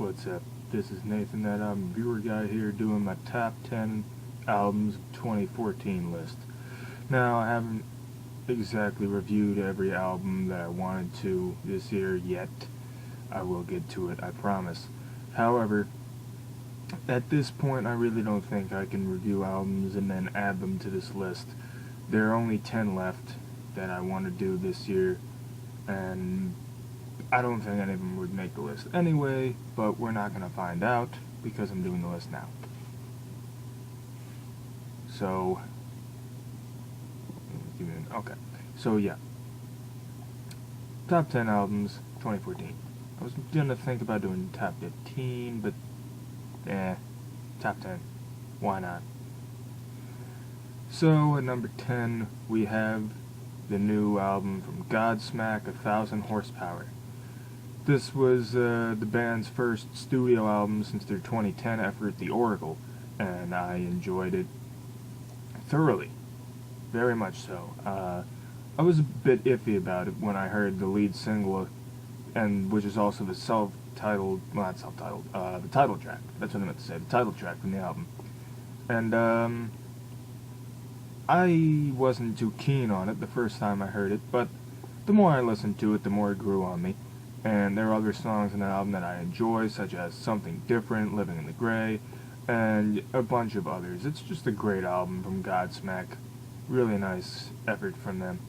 What's up? This is Nathan, ThatAlbumReviewerGuy here, doing my top 10 albums of 2014 list. Now, I haven't exactly reviewed every album that I wanted to this year yet. I will get to it, I promise. However, at this point, I really don't think I can review albums and then add them to this list. There are only 10 left that I want to do this year, and I don't think any of them would make the list anyway, but we're not going to find out because I'm doing the list now. So, okay. So yeah, top 10 albums, 2014. I was going to think about doing top 15, but top 10. Why not? So at number 10, we have the new album from Godsmack, 1,000 Horsepower. This was the band's first studio album since their 2010 effort, The Oracle, and I enjoyed it thoroughly, very much so. I was a bit iffy about it when I heard the lead single, and which is also the self-titled, well, not self-titled, the title track. That's what I meant to say, the title track from the album. And I wasn't too keen on it the first time I heard it, but the more I listened to it, the more it grew on me. And there are other songs in the album that I enjoy, such as Something Different, Living in the Gray, and a bunch of others. It's just a great album from Godsmack. Really nice effort from them.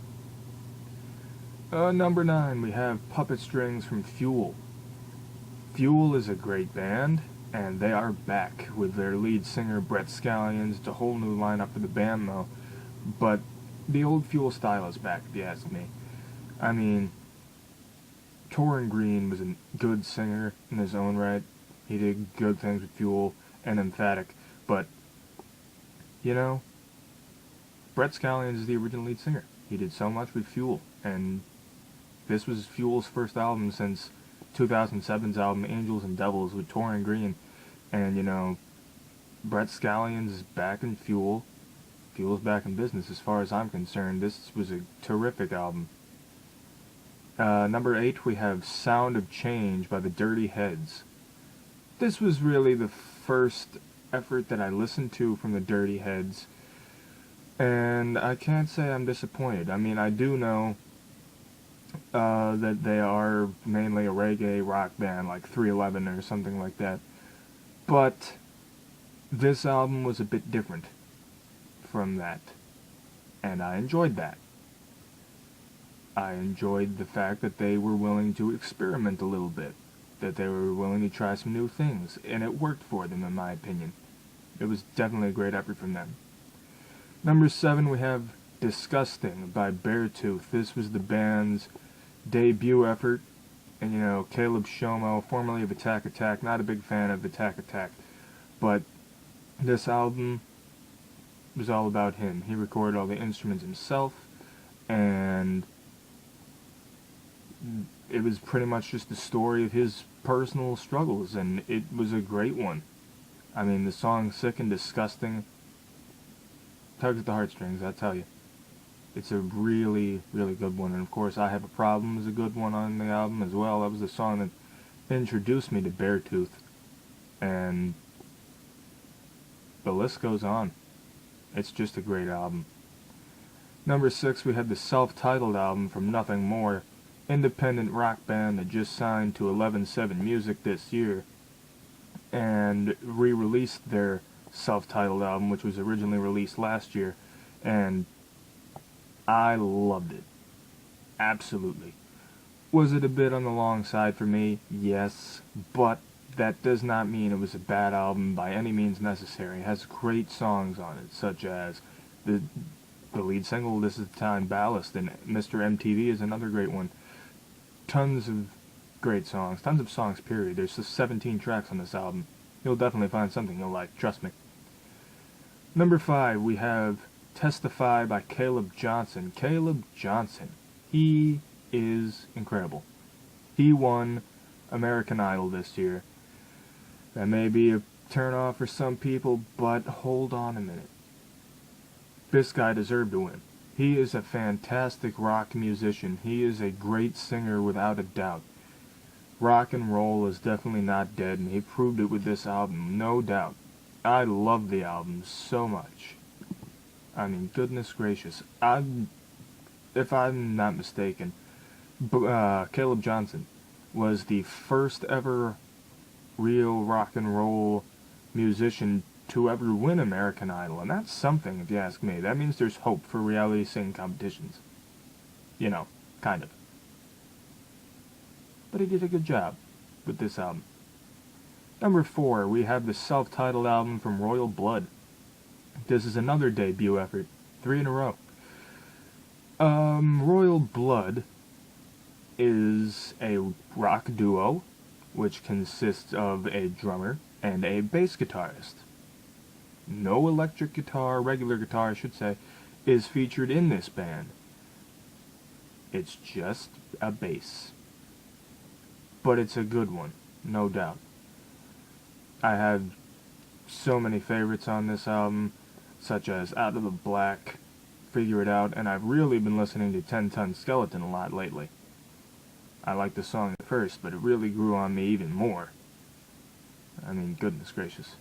Number 9, we have Puppet Strings from Fuel. Fuel is a great band, and they are back with their lead singer Brett Scallions. It's a whole new lineup for the band, though. But the old Fuel style is back, if you ask me. I mean, Torrin Green was a good singer in his own right. He did good things with Fuel and Emphatic. But, you know, Brett Scallions is the original lead singer. He did so much with Fuel. And this was Fuel's first album since 2007's album Angels and Devils with Torrin Green. And, you know, Brett Scallions is back in Fuel. Fuel's back in business as far as I'm concerned. This was a terrific album. Number 8, we have Sound of Change by the Dirty Heads. This was really the first effort that I listened to from the Dirty Heads, and I can't say I'm disappointed. I mean, I do know that they are mainly a reggae rock band, like 311 or something like that, but this album was a bit different from that, and I enjoyed that. I enjoyed the fact that they were willing to experiment a little bit, that they were willing to try some new things, and it worked for them, in my opinion. It was definitely a great effort from them. Number 7, we have Disgusting by Beartooth. This was the band's debut effort, and you know, Caleb Shomo, formerly of Attack Attack, not a big fan of Attack Attack, but this album was all about him. He recorded all the instruments himself, and it was pretty much just the story of his personal struggles, and it was a great one. I mean, the song Sick and Disgusting tugs at the heartstrings, I tell you. It's a really, really good one, and of course, I Have a Problem is a good one on the album as well. That was the song that introduced me to Beartooth, and the list goes on. It's just a great album. Number 6, we had the self-titled album from Nothing More, independent rock band that just signed to 11-7 Music this year and re-released their self-titled album, which was originally released last year, and I loved it. Absolutely. Was it a bit on the long side for me? Yes, but that does not mean it was a bad album by any means necessary. It has great songs on it, such as the lead single, This Is the Time, Ballast, and Mr. MTV is another great one. Tons of great songs, tons of songs, period. There's just 17 tracks on this album. You'll definitely find something you'll like, trust me. Number 5, we have Testify by Caleb Johnson. Caleb Johnson, he is incredible. He won American Idol this year. That may be a turn-off for some people, but hold on a minute. This guy deserved to win. He is a fantastic rock musician. He is a great singer without a doubt. rock and roll is definitely not dead, and he proved it with this album, no doubt. I love the album so much. I mean, goodness gracious. If I'm not mistaken, Caleb Johnson was the first ever real rock and roll musician to ever win American Idol, and that's something, if you ask me. That means there's hope for reality singing competitions. You know, kind of. But he did a good job with this album. Number 4, we have the self-titled album from Royal Blood. This is another debut effort. 3 in a row. Royal Blood is a rock duo, which consists of a drummer and a bass guitarist. No electric guitar, regular guitar I should say, is featured in this band. It's just a bass. But it's a good one, no doubt. I have so many favorites on this album, such as Out of the Black, Figure It Out, and I've really been listening to 10 Ton Skeleton a lot lately. I liked the song at first, but it really grew on me even more. I mean, goodness gracious.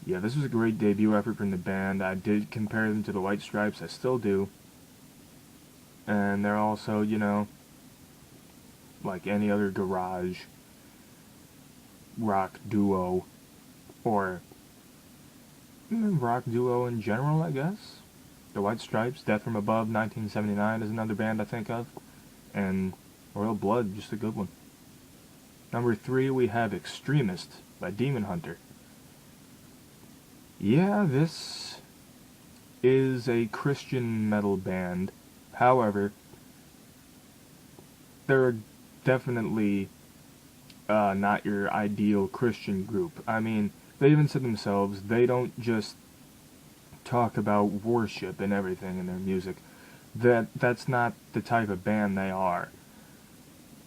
Yeah, this was a great debut effort from the band. I did compare them to the White Stripes, I still do. And they're also, you know, like any other garage rock duo, or rock duo in general, I guess. The White Stripes, Death from Above, 1979 is another band I think of, and Royal Blood, just a good one. Number 3, we have Extremist by Demon Hunter. Yeah, this is a Christian metal band. However, they're definitely not your ideal Christian group. I mean, they even said themselves, they don't just talk about worship and everything in their music. That's not the type of band they are.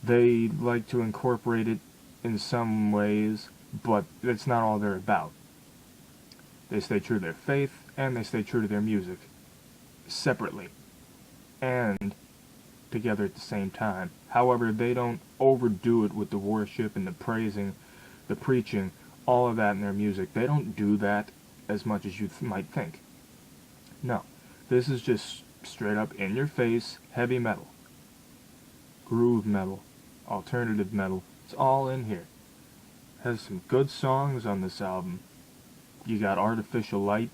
They like to incorporate it in some ways, but that's not all they're about. They stay true to their faith, and they stay true to their music, separately, and together at the same time. However, they don't overdo it with the worship and the praising, the preaching, all of that in their music. They don't do that as much as you might think. No, this is just straight up in your face heavy metal, groove metal, alternative metal. It's all in here. Has some good songs on this album. You got Artificial Light,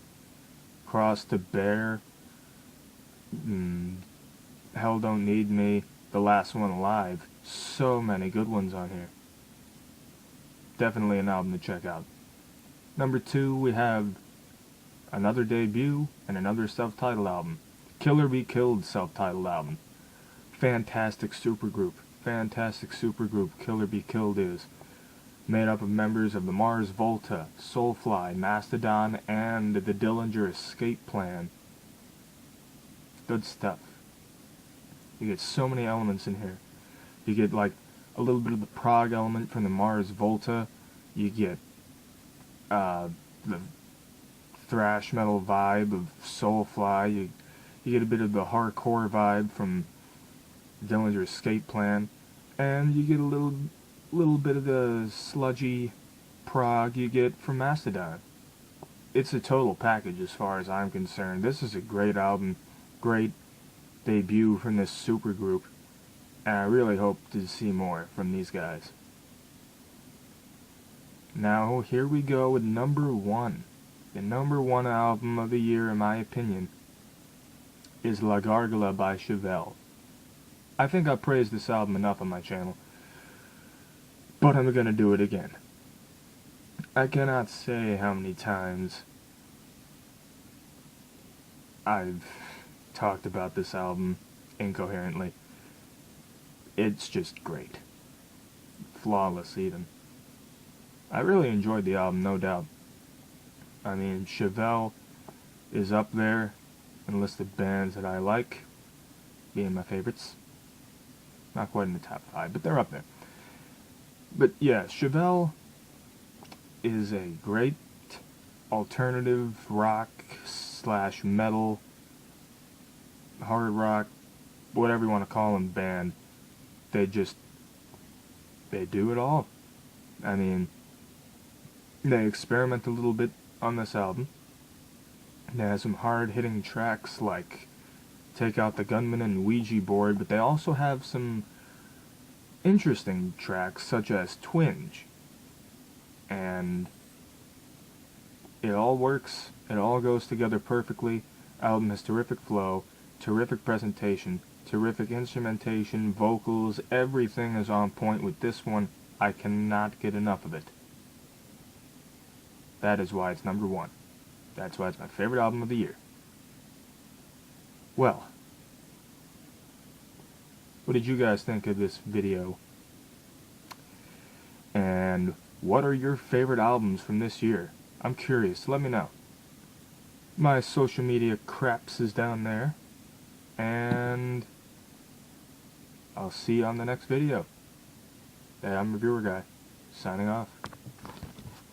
Cross to Bear, Hell Don't Need Me, The Last One Alive. So many good ones on here. Definitely an album to check out. Number 2, we have another debut and another self-titled album. Killer Be Killed self-titled album. Fantastic supergroup. Fantastic supergroup Killer Be Killed is. Made up of members of the Mars Volta, Soulfly, Mastodon, and the Dillinger Escape Plan. Good stuff. You get so many elements in here. You get like a little bit of the prog element from the Mars Volta. You get the thrash metal vibe of Soulfly. You get a bit of the hardcore vibe from Dillinger Escape Plan, and you get a little bit of the sludgy prog you get from Mastodon. It's a total package as far as I'm concerned. This is a great album, great debut from this supergroup, and I really hope to see more from these guys. Now, here we go with number 1. The number 1 album of the year, in my opinion, is La Gargola by Chevelle. I think I've praised this album enough on my channel, but I'm gonna do it again. I cannot say how many times I've talked about this album incoherently. It's just great. Flawless, even. I really enjoyed the album, no doubt. I mean, Chevelle is up there in a list of bands that I like, being my favorites. Not quite in the top 5, but they're up there. But yeah, Chevelle is a great alternative rock / metal, hard rock, whatever you want to call them, band. They They do it all. I mean, they experiment a little bit on this album. They have some hard-hitting tracks like Take Out the Gunman and Ouija Board, but they also have some interesting tracks such as Twinge. And it all works, it all goes together perfectly. Album has terrific flow, terrific presentation, terrific instrumentation, vocals, everything is on point with this one. I cannot get enough of it. That is why it's number one. That's why it's my favorite album of the year. Well, what did you guys think of this video? And what are your favorite albums from this year? I'm curious, let me know. My social media craps is down there. And I'll see you on the next video. Hey, I'm Reviewer Guy, signing off.